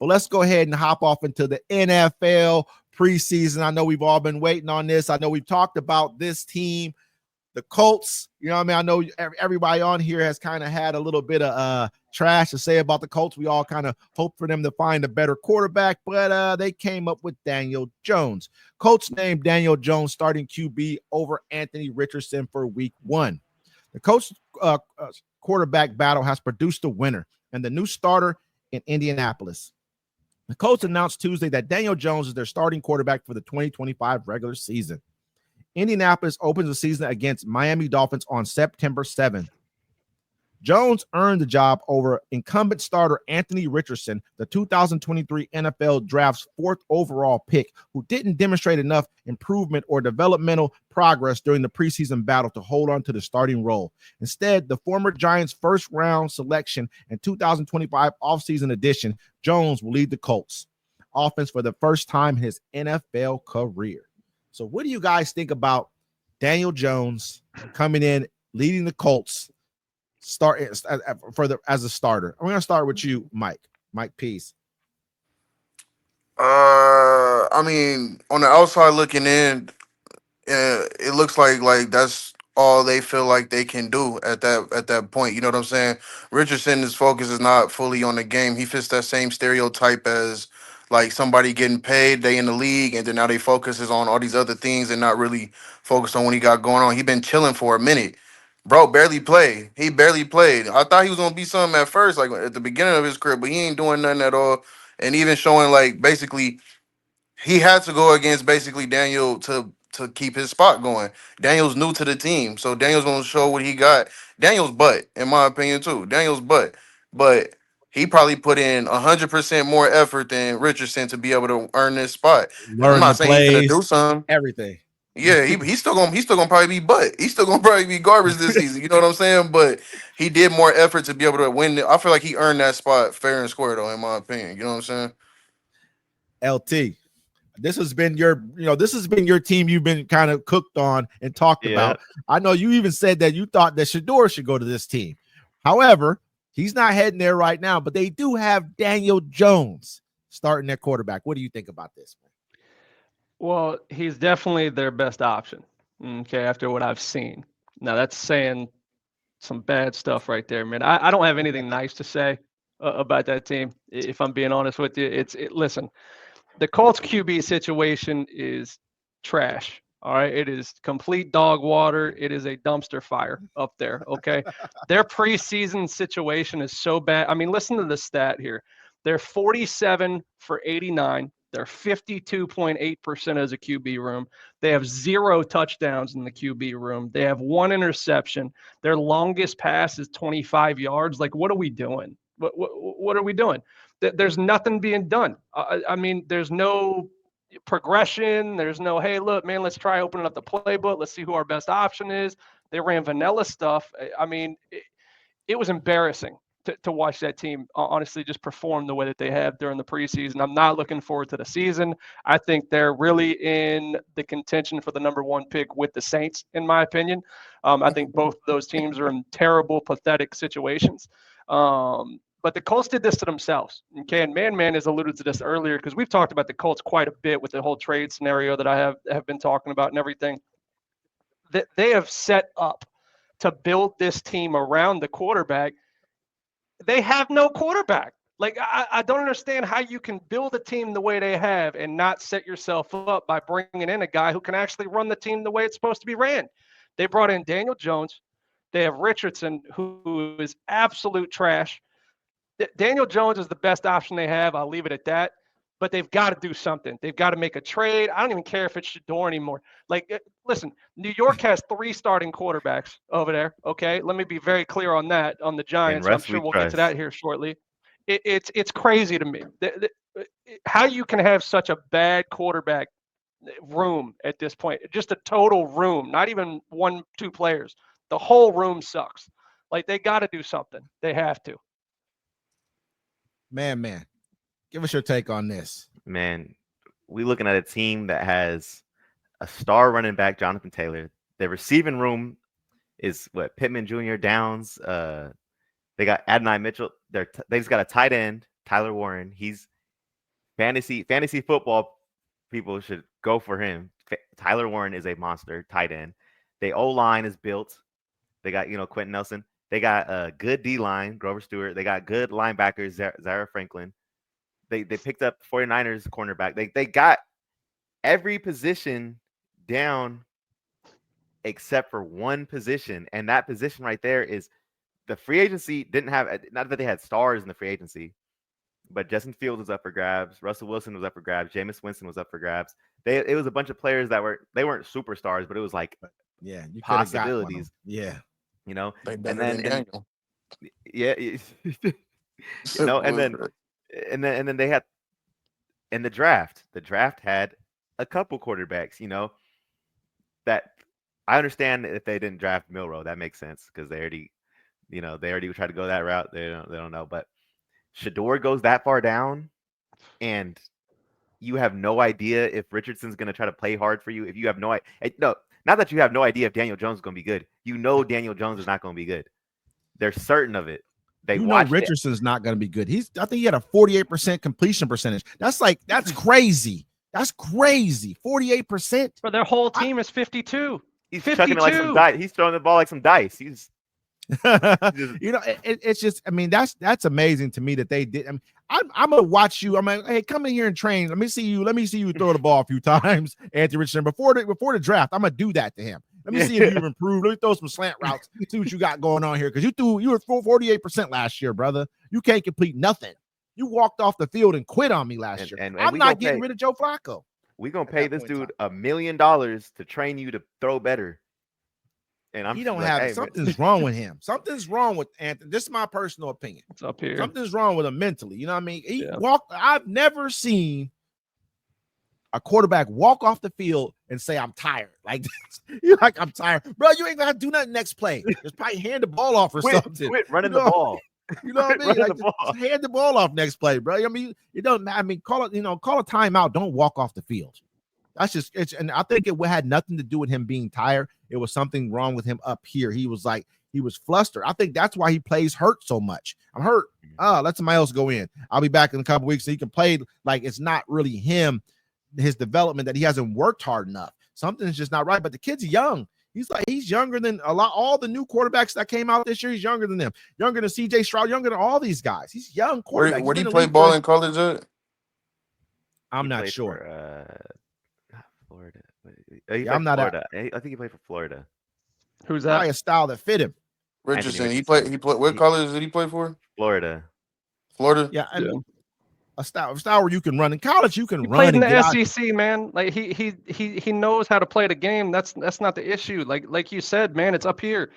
But let's go ahead and hop off into the NFL preseason. I know we've all been waiting on this. I know we've talked about this team, the Colts. You know what I mean? I know everybody on here has kind of had a little bit of trash to say about the Colts. We all kind of hope for them to find a better quarterback, but they came up with Daniel Jones. Colts named Daniel Jones starting QB over Anthony Richardson for week 1. The Colts quarterback battle has produced a winner and the new starter in Indianapolis. The Colts announced Tuesday that Daniel Jones is their starting quarterback for the 2025 regular season. Indianapolis opens the season against Miami Dolphins on September 7th. Jones earned the job over incumbent starter Anthony Richardson, the 2023 NFL Draft's 4th overall pick, who didn't demonstrate enough improvement or developmental progress during the preseason battle to hold on to the starting role. Instead, the former Giants' first-round selection and 2025 offseason addition, Jones will lead the Colts offense for the first time in his NFL career. So what do you guys think about Daniel Jones coming in, leading the Colts, as a starter? I'm going to start with you, Mike. Mike Pease. I mean, on the outside looking in, it looks like that's all they feel like they can do at that point. You know what I'm saying? Richardson, his focus is not fully on the game. He fits that same stereotype as like somebody getting paid, they in the league, and then now they focus is on all these other things and not really focused on what he got going on. He been chilling for a minute. Bro, barely played. He barely played. I thought he was gonna be something at first, like at the beginning of his career, but he ain't doing nothing at all. And even showing like basically he had to go against basically Daniel to keep his spot going. Daniel's new to the team, so Daniel's gonna show what he got. Daniel's butt, in my opinion, too. Daniel's butt, but he probably put in 100% more effort than Richardson to be able to earn this spot. I'm Learn not the saying he's gonna do plays, something. everything. Yeah, he's still gonna probably be butt. He's still gonna probably be garbage this season. You know what I'm saying? But he did more effort to be able to win. I feel like he earned that spot fair and square, though, in my opinion. You know what I'm saying? LT. This has been your team you've been kind of cooked on and talked Yeah. about. I know you even said that you thought that Shador should go to this team. However, he's not heading there right now, but they do have Daniel Jones starting their quarterback. What do you think about this? Well, he's definitely their best option. Okay, after what I've seen. Now that's saying some bad stuff right there, man. I don't have anything nice to say about that team. If I'm being honest with you, listen, the Colts QB situation is trash. All right, it is complete dog water. It is a dumpster fire up there. Okay, their preseason situation is so bad. I mean, listen to the stat here. They're 47 for 89. They're 52.8% as a QB room. They have 0 touchdowns in the QB room. They have 1 interception. Their longest pass is 25 yards. Like, what are we doing? What are we doing? There's nothing being done. I mean, there's no progression. There's no, hey, look, man, let's try opening up the playbook. Let's see who our best option is. They ran vanilla stuff. I mean, it was embarrassing to watch that team honestly just perform the way that they have during the preseason. I'm not looking forward to the season. I think they're really in the contention for the #1 pick with the Saints, in my opinion. I think both of those teams are in terrible, pathetic situations. But the Colts did this to themselves. Okay, and Man has alluded to this earlier because we've talked about the Colts quite a bit with the whole trade scenario that I have been talking about and everything. That they have set up to build this team around the quarterback. They have no quarterback. Like, I don't understand how you can build a team the way they have and not set yourself up by bringing in a guy who can actually run the team the way it's supposed to be ran. They brought in Daniel Jones. They have Richardson, who is absolute trash. Daniel Jones is the best option they have. I'll leave it at that. But they've got to do something. They've got to make a trade. I don't even care if it's Shador anymore. Like, listen, New York has 3 starting quarterbacks over there. Okay, let me be very clear on that. On the In Giants, I'm rest sure we we'll get to trust. that here shortly. It's crazy to me how you can have such a bad quarterback room at this point. Just a total room, not even 1-2 players. The whole room sucks. Like, they got to do something. They have to. Man, give us your take on this. Man, we looking at a team that has a star running back, Jonathan Taylor. The receiving room is what, Pittman Jr., Downs. They got Adonai Mitchell. They just got a tight end, Tyler Warren. He's fantasy football people should go for him. Tyler Warren is a monster tight end. The O-line is built. They got, Quentin Nelson. They got a good D-line, Grover Stewart. They got good linebackers, Zara Franklin. They picked up 49ers cornerback. They got every position down except for one position, and that position right there is the free agency didn't have, not that they had stars in the free agency, but Justin Fields was up for grabs. Russell Wilson was up for grabs. Jameis Winston was up for grabs. It was a bunch of players that weren't superstars, but it was like you possibilities. Yeah, They and better then than Daniel. and then they had in the draft. The draft had a couple quarterbacks. That I understand if they didn't draft Milroe, that makes sense because they already tried to go that route. They don't know, but Shador goes that far down, and you have no idea if Richardson's going to try to play hard for you. If you have no idea, no, not that you have no idea if Daniel Jones is going to be good. Daniel Jones is not going to be good. They're certain of it. Richardson's not going to be good. I think he had a 48% completion percentage. That's crazy. That's crazy. 48%. But their whole team is 52. He's chucking it like some dice. He's throwing the ball like some dice. He's it's just, I mean, that's amazing to me that they did. I'm gonna watch you. I'm like, hey, come in here and train. Let me see you throw the ball a few times, Anthony Richardson. Before the draft, I'm gonna do that to him. Let me see if you've improved. Let me throw some slant routes. See what you got going on here. Because you were 48% last year, brother. You can't complete nothing. You walked off the field and quit on me last year. And I'm not getting rid of Joe Flacco. We're gonna pay this dude $1 million to train you to throw better. And something's wrong with him. Something's wrong with Anthony. This is my personal opinion. It's up here. Something's wrong with him mentally. You know what I mean? I've never seen a quarterback walk off the field and say, I'm tired. Like, you're like, I'm tired. Bro, you ain't gonna do nothing next play. Just probably hand the ball off or something. Quit running the ball. You know what I mean? Like, just hand the ball off next play, bro. I mean, call a timeout. Don't walk off the field. That's just and I think it had nothing to do with him being tired. It was something wrong with him up here. He was flustered. I think that's why he plays hurt so much. I'm hurt. Let somebody else go in. I'll be back in a couple weeks so he can play like it's not really him, his development, that he hasn't worked hard enough. Something's just not right. But the kid's young. He's younger than all the new quarterbacks that came out this year. He's younger than them. Younger than CJ Stroud, younger than all these guys. He's young quarterback. Where do you play ball in college at? I'm not sure. Florida. I'm not Florida. I think he played for Florida. Who's that? Probably a style that fit him. Richardson. He played. What college did he play for? Florida. Yeah. A style where you can run in college. You can run. Played in the SEC, man. Like he knows how to play the game. That's not the issue. Like you said, man, it's up here.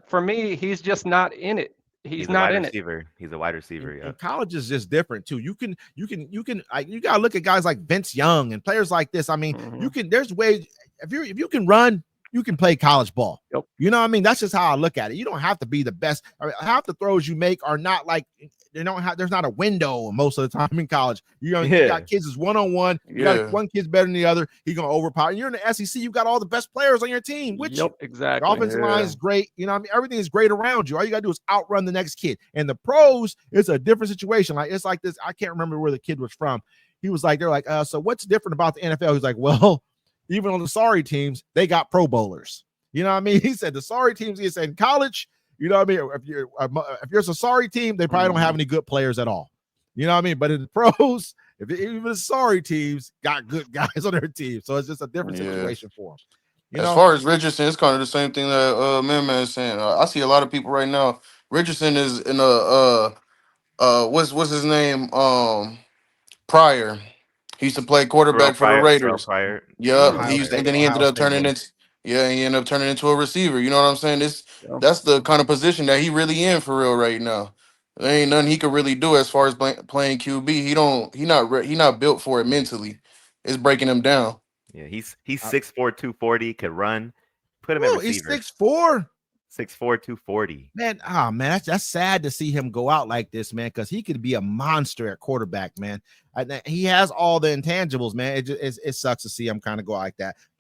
For me, he's just not in it. He's not in receiver. He's a wide receiver. And college is just different too. You gotta look at guys like Vince Young and players like this. I mean, there's ways if you can run, you can play college ball. Yep. You know what I mean? That's just how I look at it. You don't have to be the best. Half the throws you make are not like there's not a window most of the time in college. You got kids is one-on-one. You got one kid's better than the other. He's gonna overpower. You're in the SEC, you got all the best players on your team. Exactly. The offensive line is great. You know what I mean? Everything is great around you. All you gotta do is outrun the next kid. And the pros, it's a different situation. Like it's like this. I can't remember where the kid was from. He was like, they're like, so what's different about the NFL? He's like, well, even on the sorry teams, they got pro bowlers. You know what I mean? He said the sorry teams, he said in college, you know what I mean? If you're a sorry team, they probably don't have any good players at all. You know what I mean? But in the pros, even the sorry teams got good guys on their team. So it's just a different situation for them. As far as Richardson, it's kind of the same thing that Man is saying. I see a lot of people right now. Richardson is in what's his name? Pryor. He used to play quarterback for the Raiders. Yeah, and then he ended up turning into a receiver. You know what I'm saying? That's the kind of position that he really in for real right now. There ain't nothing he could really do as far as playing QB. He not built for it mentally. It's breaking him down. Yeah, he's 6'4", 240, could run. Put him at receiver. He's 6'4". 6'4", 240. Man, that's sad to see him go out like this, man, because he could be a monster at quarterback, man. He has all the intangibles, man. It sucks to see him kind of go like that.